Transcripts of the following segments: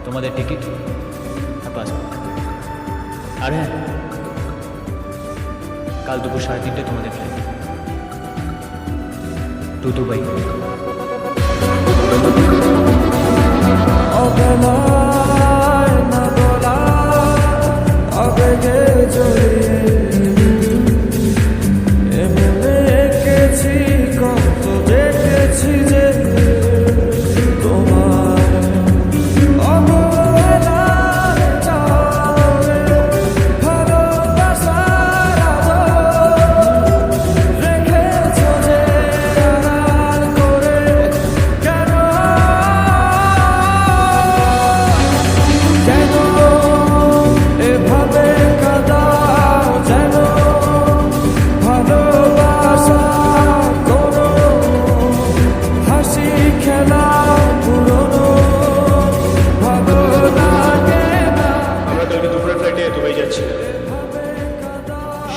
তোমাদের টিকিট আর পাসপোর্ট। আর হ্যাঁ, কাল দুপুর 3:30 তোমাদের ফ্লাইট টু দুবাই।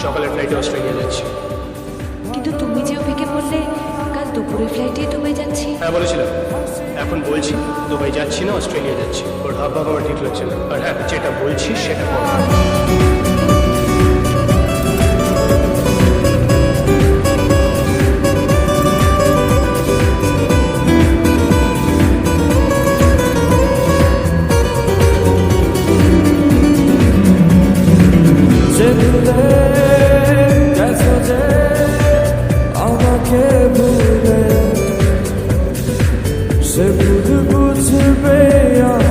সকালের ফ্লাইটে অস্ট্রেলিয়া যাচ্ছি। কিন্তু তুমি যে অভিকে বললে কাল দুপুরের ফ্লাইটে দুবাই যাচ্ছি। হ্যাঁ বলেছিলাম, এখন বলছি দুবাই যাচ্ছি না, অস্ট্রেলিয়া যাচ্ছি। ওর হাবভাব আমার ঠিক লাগছে না। আর হ্যাঁ, যেটা বলছি সেটা করো। Se buçbe ya